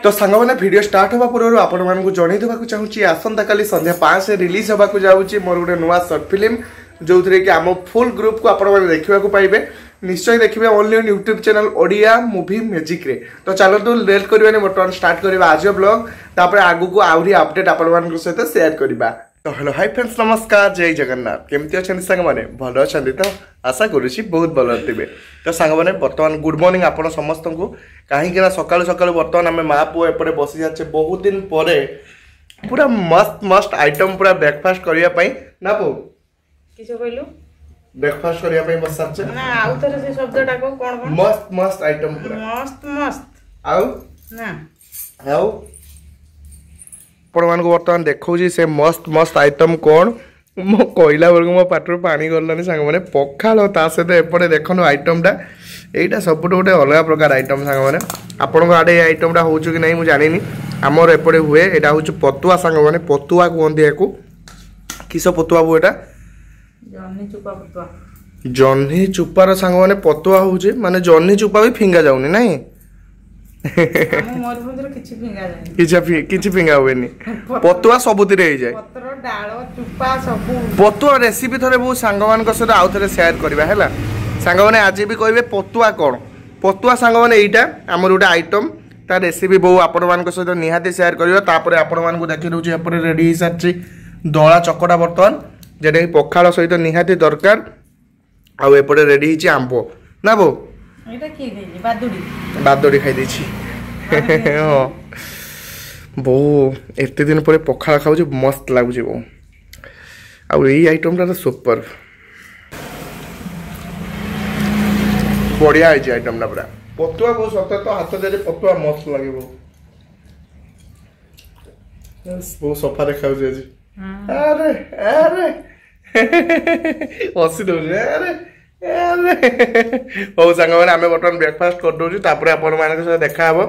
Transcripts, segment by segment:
तो सांग मैंने वीडियो स्टार्ट होगा पूर्व आपण मानक जणई देवाक चाहूँगी आसंता काली संध्या 5 रिलीज होगा जाऊँगी मोर गोटे नुआ सर्ट फिल्म जो थे कि आम फुल ग्रुप को आपण मैंने देखा पाइबे निश्चय देखिए only on YouTube channel Odia movie magic रे। तो चलो लेट करवानी बर्तमान स्टार्ट करवा आज ब्लॉग तापर आगु को आहरी अपडेट आपण मान सहित शेयर करवा। तो हेलो हाय फ्रेंड्स नमस्कार जय जगन्नाथ केमती अच्छा सांग मैंने भल अच्छा तो आशा करुँची बहुत भल थे। तो सांग मैंने बर्तमान गुड मॉर्निंग आपण समस्त को कहीं सकालू सकालू बर्तमान आम माँ पुओ एपटे बसी जाचे बहुत दिन पर पूरा मस्त मस्त आइटम पूरा ब्रेकफास्ट करने ना पो ब्रेकफास्ट करने बस सारचे ना आउ थरे से शब्दटा को कोन कोन मस्त मस्त आइटम पूरा मस्त मस्त आउ ना आउ आपण को बर्तमान देखौजी से मस्त मस्त आइटम कोन मो कोइला बेल मो पाटर पानी गलानी सांग माने पखाल ता सहित एपटे देखनु आइटमटा एटा सबुठ गोटे अलग प्रकार आइटम सांग माने आपण को आडे आइटमटा होउछु कि नहीं मु जानिनी हमर एपटे हुए एटा होउछु पतुआ सांग माने पतुआ कोंदी याकू किस पतुआ बु एटा जन्नी चुपा पतुआ जन्नी चुपार सांग माने पतुआ होउछि माने जन्नी चुपा भी फिंगा जाउनी नहीं हम मोर भंदर किछि फिंगा जाय किछि फिंगा होएनी पतुआ सबुतिरे हो जाय पत्र डाळ चुपा सब पतुआ रेसिपी थरे बहु सांग मान सहित आउ थरे शेयर करबा हैला। सांग माने आज भी कहबे पतुआ कोन पतुआ सांग माने एइटा हमर गोटे आइटम ता रेसिपी बहु आपण मान सहित निहाती शेयर करबा। तापर आपण मान को देखि रहउछि एपरे रेडी हिसाबछि दळा चकटा बर्तन जेडे पखाल सहित निहाती दरकार आउ एपटे रेडी हिछि आंबो ना बो एटा की देछि बादुडी बादुडी खाइ दैछि हां बो एते दिन पर पखाल खाउ मस्त लागुछि बो आउ एई आइटमटा तो सुपर बढ़िया है आइटम ना पूरा पतुआ बहुत सत्य तो हाथ दे पतुआ मस्त लगे बहुत सफा देखा आज अरे अरे हसी दौर अरे हौ सांग मैंने आम बर्तमान ब्रेकफास्ट कर दौर तापर आपण मान सहित देखा हे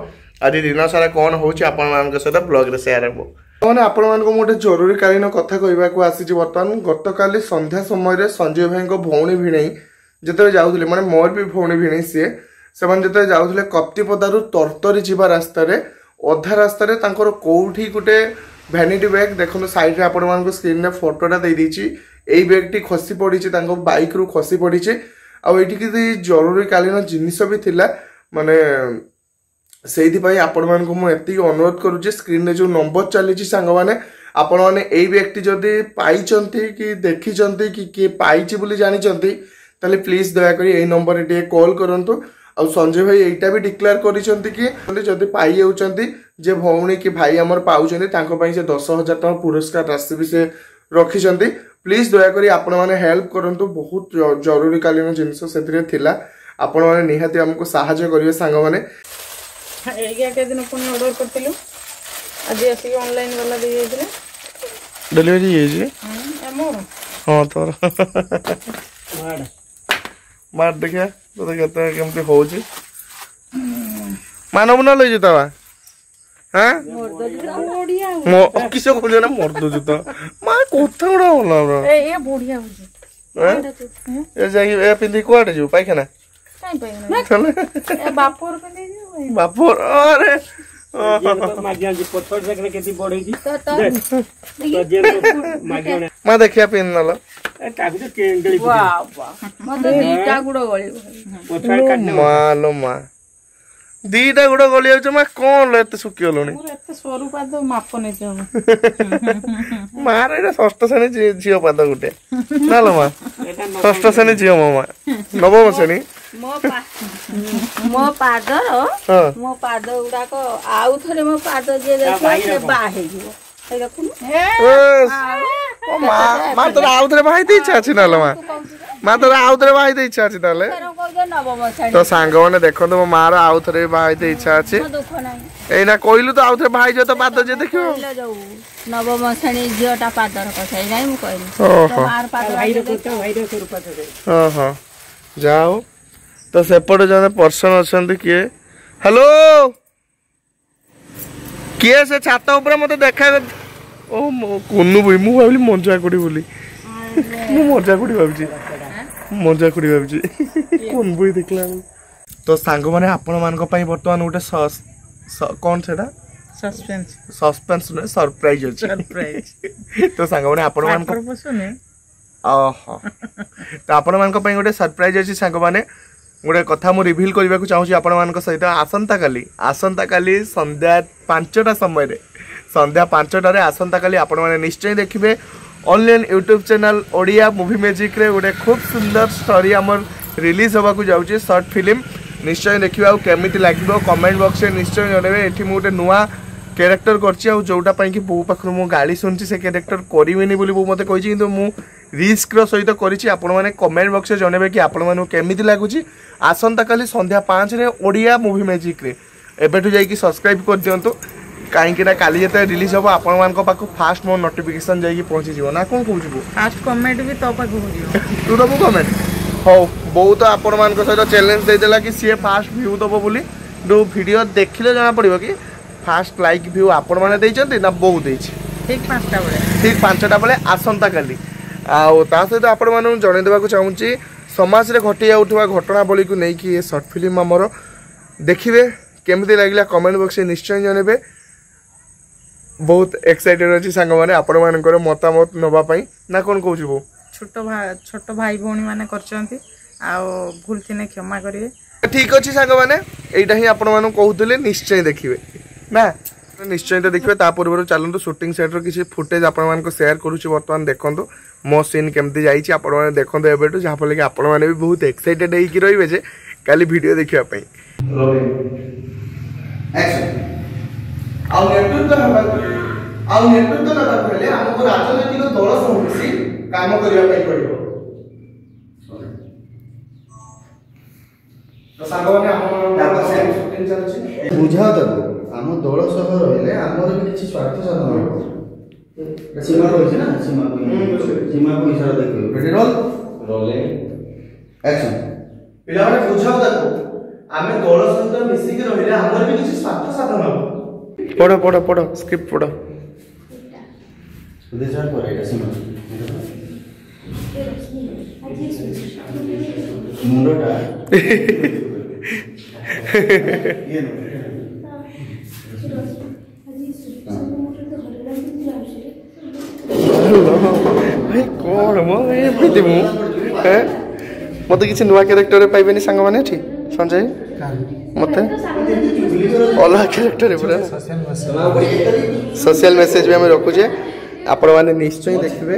आज दिन सारा कौन होपन सहित ब्लॉग रे शेयर हे मैंने आपण मान गोटे जरूरीकालीन कथा कहवाक आसी बर्तमान गत काली संध्या समय संजय भाई भौणी भिणई जिते जाऊे माने मोर भी भौणी भिणई सी से जाऊे कप्तिपदारू तरतरी जीवा रास्त अधा रास्त कौटी गोटे भैनिटी बैग देखो साइड आपण मान स्क्रीन रे फोटोटा दे दीची एई बैगटी खसी पड़ी बाइक रु खसी पड़ी आउटी जरूरीकालीन जिनिस भी थिला माने से आपण मान को अनुरोध करुचे स्क्रीन रे जो नंबर चली सांग मैंने आपण मैंने एई बैगटी जदि पाइचंती कि देखिचंती कि किए पाइची बोली जानिचंती ताले प्लीज दयाकोरी एई नंबर रे कॉल करंतु। आ संजय भाई एटा भी डिक्लेयर करिसंती कि जदि पाई जाउचंती जे भौणी कि भाई हमर पाउचंती तांको पई से 10,000 टका पुरस्कार राशि भी से रखिसंती प्लीज दयाकोरी आपण माने हेल्प करंतु बहुत जरूरीकालीन जिनिस सेतिरे थिला आपण माने निहाती हमको सहायता करिवे सांग माने एइया के दिन कोन ऑर्डर करतिलु आज एसी ऑनलाइन वाला दे जाइतले डिलीवरी ये जी हमर हां तोर मार देखिया तो देखते केमती होउची मानव न लई जता हां बढ़िया मो किसे कहले ना मर दो जता मा कोथा उडा होला ए बढ़िया होजी ए जाई ए पिंदी कोआडे जो पाइखाना काई पाइखाना चले ए बापोर पिंदी जो बापोर अरे मागिया जी पत्थर देखले केती बढै जी मा देखिया पिन नला ए काबी तो केंगली वाह वाह मते दीटा गुडो गळी पत्थर काटने मालो मा दीटा गुडो गळी आउछ मा कोन ले एते सुकी होलोनी पूरा एते स्वरूप पाद माप नै छ मार एटा षष्ठ श्रेणी झियो पाद गुटे नालो मा षष्ठ श्रेणी झियो मामा नवम श्रेणी मो पाद उडा को आउ थरे मो पाद जे देखे से बाहे जीवो ए देखु ओ मा तो आउ थरे बाहे दे इच्छा अछि नालो मा तो आउ थरे बाहे दे इच्छा अछि ताले तो सांग माने देखो तो मार आउ थरे बाहे दे इच्छा अछि दुख नाही एना कहलु तो आउ थरे बाहे जो तो पाद जे देखियो नवम श्रेणी जियोटा पादर कथा नै मु कहली तो मार पाद भाई रे स्वरूप छे हां हां जाओ तो सेपटे जने पर्सन अच्छा किए हेलो किए से छात ऊपर मत देखा ओ कुन्नू भाई मु भाविली मंजा कोडी बोली मु मंजा कोडी भाबजी मंजा कोडी भाबजी कोन भाई देखला तो सांग माने आपण मान को पई वर्तमान उटे कौन सेटा सस्पेंस नुहे सरप्राइज अछि तो सांग माने आपण मान ओहो तो आपण मान गोटे सरप्राइज अछि सांग माने गोटे कथा मु रिवील करबा को चाहूची आपण मान सहित आसंता काली संध्या 5टा समय संध्या 5टा रे आसंता काली आपण माने निश्चय देखिबे online YouTube channel Odia movie magic रे गोटे खूब सुंदर स्टोरी हमर रिलीज होबा को जाउची शॉर्ट फिल्म निश्चय देखिबा केमिति लागिबो कमेंट बॉक्स रे निश्चय जणेबे एठी मु गोटे नुआ कैरेक्टर करछि आ जोटा पई कि बो पाखरु मु गाली सुनछि से कैरेक्टर करिवेनी बोली बो मते कहिछि किंतु मु रिस्क रो सहित करिछि आपण माने कमेंट बॉक्स रे जणेबे कि आपण माने केमिति लागुछि आसंता काली संध्या 5 रे ओडिया मूवी मैजिक रे एबेठु जाई कि सब्सक्राइब कर दियंतु कहीं काली जिते रिलीज हम आपण मान पाक फास्ट मो नोटिफिकेशन जाई पहुंची जीव ना कोन कहू फास्ट कमेंट भी तो पाक हो तू दबो कमेंट हो बहुत आपण मान सहित चैलेंज दे देला कि सी फास्ट व्यू दबो बोली दो वीडियो देखिले जाना पड़िबो कि फास्ट लाइक व्यू आपण माने देइछंती ना बहुत देइछि ठीक 5टा बेले आसंता काली आ ता सहित आपण मान जणे देबा को चाहूची समाज रे घटी जाउथवा घटना बोली को नै कि ये शॉर्ट फिल्म हमर देखिबे केमिति लागला कमेंट बॉक्स में निश्चय जणेबे बहुत एक्साइटेड अच्छी सांग मैंने आपण मान मतामत नवा ना कौन कौच बो छोट भाई भौणी मैंने भूल थी क्षमा करेंगे ठीक अच्छी सांग मैंने यही आपण मान कहते निश्चय देखिए ना निश्चय तो देखिए पूर्व चलतु शूटिंग सेट किसी फुटेज आपण शेयर करुच्ची बर्तमान देखो मो सीन केमती जाइए आपण देखो एवं जहाँफल कि आपण मैंने भी बहुत एक्साइटेड होगी रे काली वीडियो देखापी नेतृत्व हेले हमको राजनैतिक दल सब मिसी काम करबा पई पड़िबो तो सांग माने हम शूटिंग चलछि बुझा दबो हम दल सह रहले हमर भी किछि स्वार्थ साधन होबो सीमा होइछ ना सीमा को इशारा देखियो रेडी रोलिंग एक्शन पिला माने बुझा दबो आमे दल सहित मिसी के रहले हमर भी किछि स्वार्थ साधन होबो पढ़ो स्क्रिप्ट पढ़ो कौन मत किसी नुआ कैरेक्टर पाइबेनी सांग माने ठीक संजय मत अलग कैरेक्टर पूरा सोशल मैसेज भी हम रखुचे आपण माने निश्चय देखिबे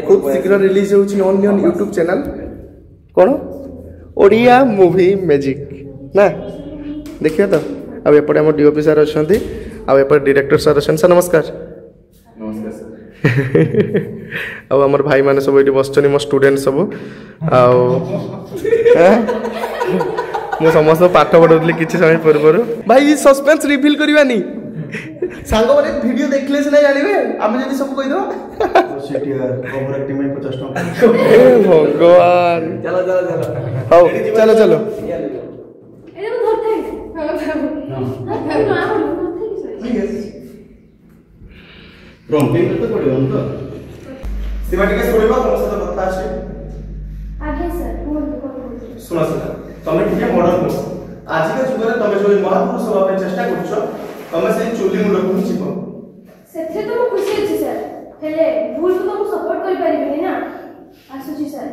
खूब शीघ्र रिलीज होची ऑन यूट्यूब चैनल कौन ओडिया मूवी मैजिक ना देखिए तो अब एपटे हम डीओपी सर अच्छा अब एपटे डायरेक्टर सर अच्छा सर नमस्कार अब आम भाई मैंने सब ये बस मो स्टूडेंट सब समस्त पाठ पढ़ाऊली किसी समय पूर्व भाई सस्पेंस रिवील करवानी सांग माने वीडियो देखले से जानिबे आमे जदी सब कहि दो ओवर एक्टिंग में 50 टका ए भगवान चलो चलो ए रंपिंग तो पड़ियो न तो सीमा टिके सुनिबा तुम साथ कथा अछि आगे सर सुना सर तमे टिके मॉडर्न हो आज के जुग रे तमे जो महापुरुष होबा पे चेष्टा करछो तमे से चुली मुंड को छिपो सेथे तो खुशी अछि सर हेले भूल को तो सपोर्ट कर परिबेनी ना आसुची सर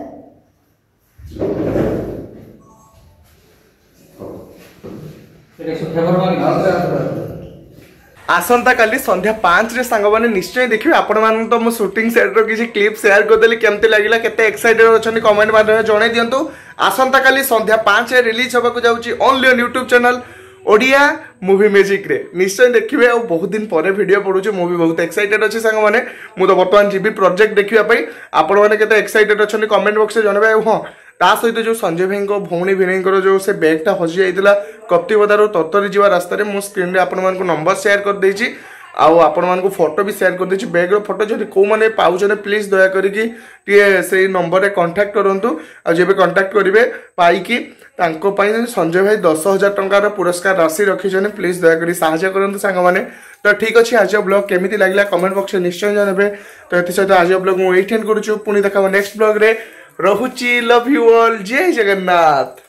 एटा फेवर माने आसंता काली संध्या 5 रे सांग माने निश्चय देखिबे आपण मान तो मो शूटिंग सेट रो किछि क्लिप शेयर कर देली केमते लागिला केते एक्साइटेड अछनी कमेंट माध्यम जणाई दियंतु आसंता काली संध्या 5 रे रिलीज होबा को जाउची only on YouTube channel Odia movie magic रे निश्चय देखिबे और बहुत दिन परे वीडियो पडुची मूवी बहुत एक्साइटेड अछि सांग माने मु तो वर्तमान जीबी प्रोजेक्ट देखिबा पई आपण माने केते एक्साइटेड अछनी कमेंट बॉक्स रे जणाबे हां ता सहित जो संजय भाई भौणी भिणी जो से बैगटा हजि जाइला कप्तिबदार तत्तरी जीवा रास्ता रे मो स्क्रीन रे आपण मानक नंबर शेयर कर देछि आउ आपण मानक फोटो भी शेयर कर देछि बैग रो फोटो जदि को माने पाउछने प्लीज दया करी कि टिए से नंबर रे कांटेक्ट करंतु आ जेबे कांटेक्ट करिवे पाई कि तांको पई संजय भाई 10,000 टंका रो पुरस्कार राशि रखि जने प्लीज दया करी सहायता करंतु सांग माने तो ठीक अछि आज ब्लॉग केमिति लागला कमेंट बॉक्स रे निश्चय जानबे तो एथि सहित आज ब्लॉग मु एठेन करूछु पुनी देखाबो नेक्स्ट ब्लॉग रे रहुची लव यू ऑल जय जगन्नाथ।